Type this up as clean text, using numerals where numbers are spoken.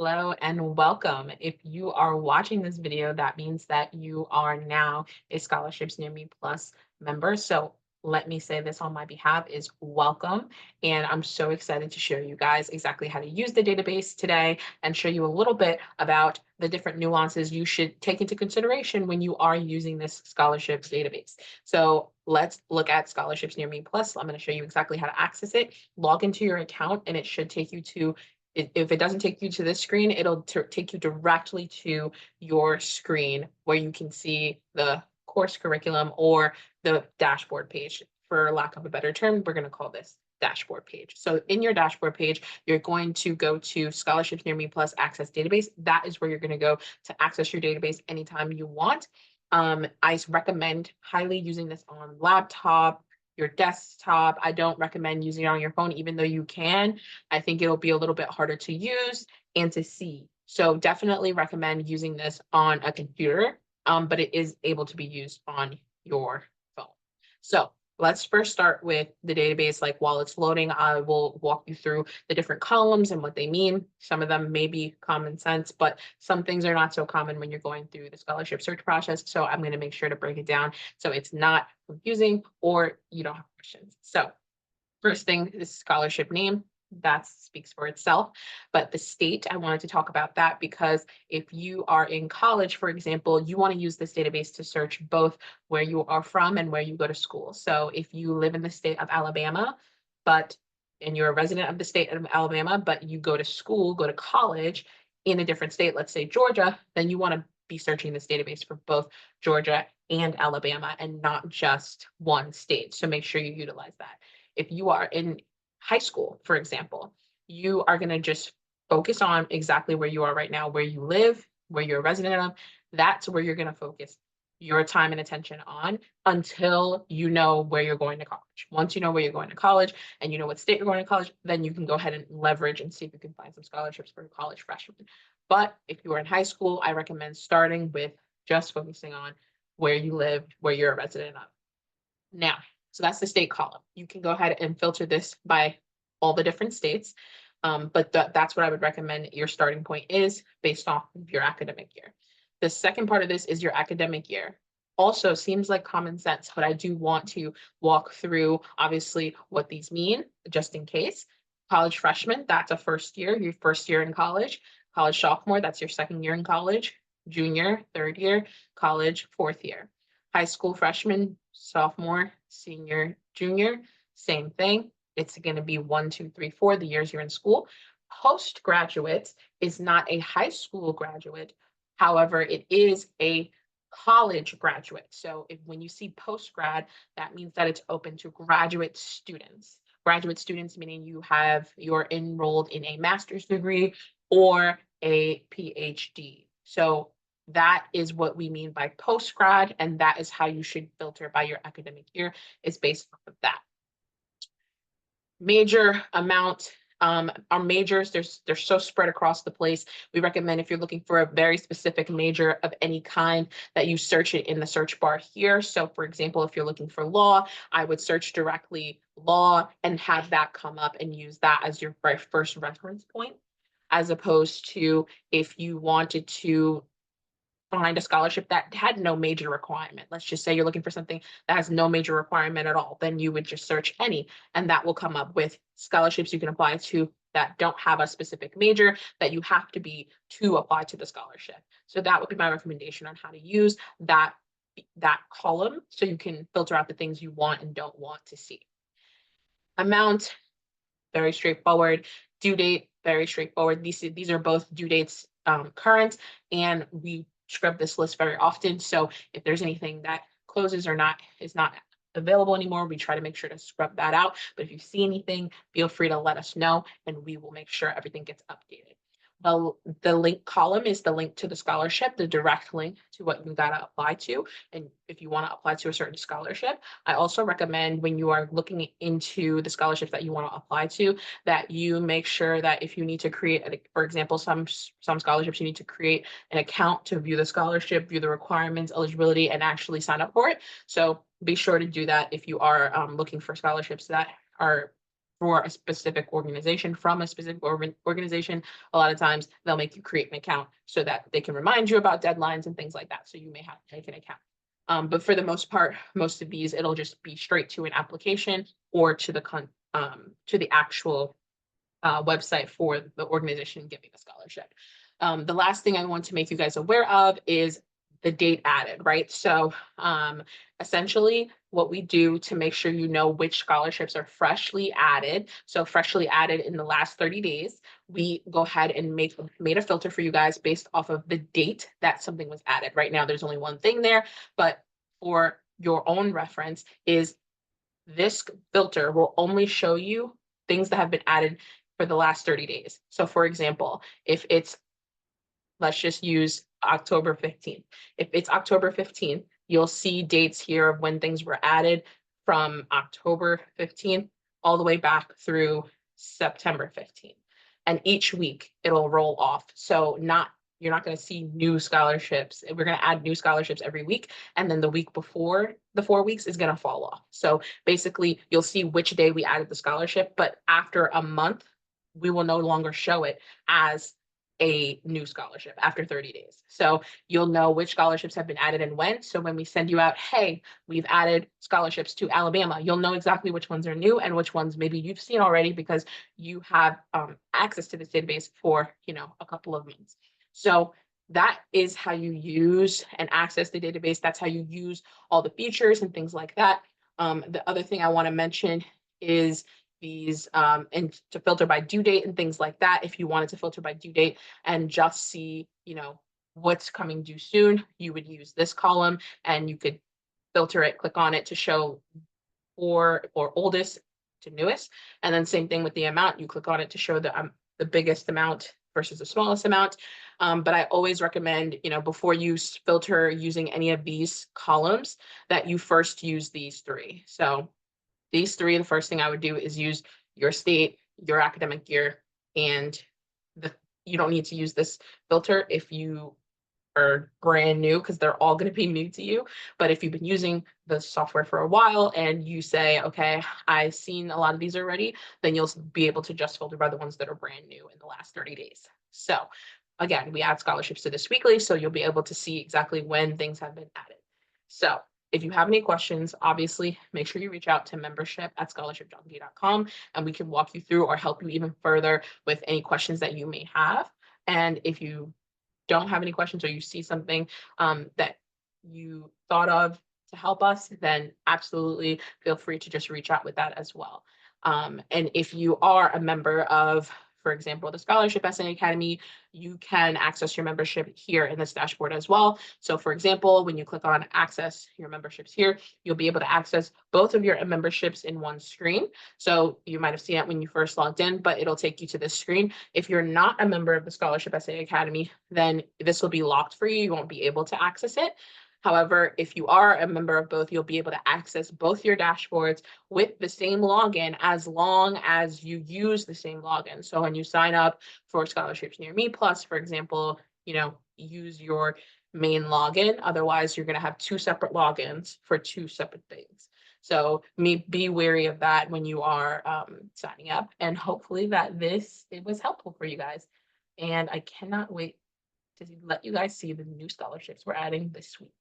Hello and welcome. If you are watching this video, that means that you are now a Scholarships Near Me Plus member. So let me say this on my behalf is welcome. And I'm so excited to show you guys exactly how to use the database today and show you a little bit about the different nuances you should take into consideration when you are using this scholarships database. So let's look at Scholarships Near Me Plus. I'm going to show you exactly how to access it. Log into your account and it should take you to if it doesn't take you to this screen, it'll take you directly to your screen where you can see the course curriculum or the dashboard page. For lack of a better term, we're going to call this dashboard page. So in your dashboard page, you're going to go to Scholarships Near Me Plus Access Database. That is where you're going to go to access your database anytime you want. I recommend highly using this on laptop, your desktop. I don't recommend using it on your phone, even though you can. I think it'll be a little bit harder to use and to see. So definitely recommend using this on a computer, but it is able to be used on your phone. So let's first start with the database. Like while it's loading, I will walk you through the different columns and what they mean. Some of them may be common sense, but some things are not so common when you're going through the scholarship search process. So I'm going to make sure to break it down so it's not confusing or you don't have questions. So first thing is scholarship name. That speaks for itself. But the state, I wanted to talk about that because if you are in college, for example, you want to use this database to search both where you are from and where you go to school. So if you live in the state of Alabama, but and you're a resident of the state of Alabama, but you go to school, go to college in a different state, let's say Georgia, then you want to be searching this database for both Georgia and Alabama and not just one state. So make sure you utilize that. If you are in high school, for example, you are going to just focus on exactly where you are right now, where you live, where you're a resident of. That's where you're going to focus your time and attention on until you know where you're going to college. Once you know where you're going to college and you know what state you're going to college, then you can go ahead and leverage and see if you can find some scholarships for college freshmen. But if you are in high school, I recommend starting with just focusing on where you live, where you're a resident of. Now, so that's the state column. You can go ahead and filter this by all the different states. But that's what I would recommend your starting point is based off of your academic year. The second part of this is your academic year. Also seems like common sense, but I do want to walk through obviously what these mean just in case. College freshman, that's a first year, your first year in college. College sophomore, that's your second year in college. Junior, third year. College, fourth year. High school freshman, sophomore, senior, junior, same thing. It's going to be 1, 2, 3, 4, the years you're in school. Postgraduate is not a high school graduate. However, it is a college graduate. So when you see post grad, that means that it's open to graduate students. Graduate students meaning you're enrolled in a master's degree or a PhD. So that is what we mean by post grad, and that is how you should filter by your academic year, is based off of that. Major amount, our majors, they're so spread across the place. We recommend if you're looking for a very specific major of any kind that you search it in the search bar here. So for example, if you're looking for law, I would search directly law and have that come up and use that as your first reference point, as opposed to if you wanted to find a scholarship that had no major requirement. Let's just say you're looking for something that has no major requirement at all. Then you would just search any, and that will come up with scholarships you can apply to that don't have a specific major that you have to be to apply to the scholarship. So that would be my recommendation on how to use that column so you can filter out the things you want and don't want to see. Amount, very straightforward. Due date, very straightforward. These are both due dates current, and we scrub this list very often. So if there's anything that closes or is not available anymore, we try to make sure to scrub that out. But if you see anything, feel free to let us know and we will make sure everything gets updated. The link column is the link to the scholarship, the direct link to what you got to apply to. And if you want to apply to a certain scholarship, I also recommend when you are looking into the scholarships that you want to apply to, that you make sure that if you need to create, for example, some scholarships, you need to create an account to view the scholarship, view the requirements, eligibility, and actually sign up for it. So be sure to do that if you are looking for scholarships that are for a specific organization from a specific organization. A lot of times they'll make you create an account so that they can remind you about deadlines and things like that. So you may have to make an account. But for the most part, most of these, it'll just be straight to an application or to the actual website for the organization giving the scholarship. The last thing I want to make you guys aware of is the date added, right? So essentially what we do to make sure you know which scholarships are freshly added, so freshly added in the last 30 days, we go ahead and made a filter for you guys based off of the date that something was added. Right now, there's only one thing there, but for your own reference is this filter will only show you things that have been added for the last 30 days. So for example, if it's, let's just use October 15th. If it's October 15th, you'll see dates here of when things were added from October 15th all the way back through September 15th. And each week it'll roll off. So you're not going to see new scholarships. We're going to add new scholarships every week. And then the week before the 4 weeks is going to fall off. So basically you'll see which day we added the scholarship, but after a month, we will no longer show it as a new scholarship after 30 days. So you'll know which scholarships have been added and when. So when we send you out, hey, we've added scholarships to Alabama, you'll know exactly which ones are new and which ones maybe you've seen already because you have access to this database for, a couple of months. So that is how you use and access the database. That's how you use all the features and things like that. The other thing I want to mention is these and to filter by due date and things like that. If you wanted to filter by due date and just see, what's coming due soon, you would use this column and you could filter it, click on it to show or oldest to newest. And then same thing with the amount, you click on it to show the biggest amount versus the smallest amount. But I always recommend, before you filter using any of these columns, that you first use these three. So these three, the first thing I would do is use your state, your academic year, and you don't need to use this filter if you are brand new because they're all going to be new to you. But if you've been using the software for a while and you say, okay, I've seen a lot of these already, then you'll be able to just filter by the ones that are brand new in the last 30 days. So again, we add scholarships to this weekly, so you'll be able to see exactly when things have been added. So if you have any questions, obviously make sure you reach out to membership@scholarshipjunkie.com and we can walk you through or help you even further with any questions that you may have. And if you don't have any questions or you see something that you thought of to help us, then absolutely feel free to just reach out with that as well. And if you are a member of, for example, the Scholarship SNA Academy, you can access your membership here in this dashboard as well. So for example, when you click on access your memberships here, you'll be able to access both of your memberships in one screen. So you might have seen it when you first logged in, but it'll take you to this screen. If you're not a member of the Scholarship SNA Academy, then this will be locked for you. You won't be able to access it. However, if you are a member of both, you'll be able to access both your dashboards with the same login as long as you use the same login. So when you sign up for Scholarships Near Me Plus, for example, use your main login. Otherwise, you're going to have two separate logins for two separate things. So be wary of that when you are signing up. And hopefully that it was helpful for you guys. And I cannot wait to let you guys see the new scholarships we're adding this week.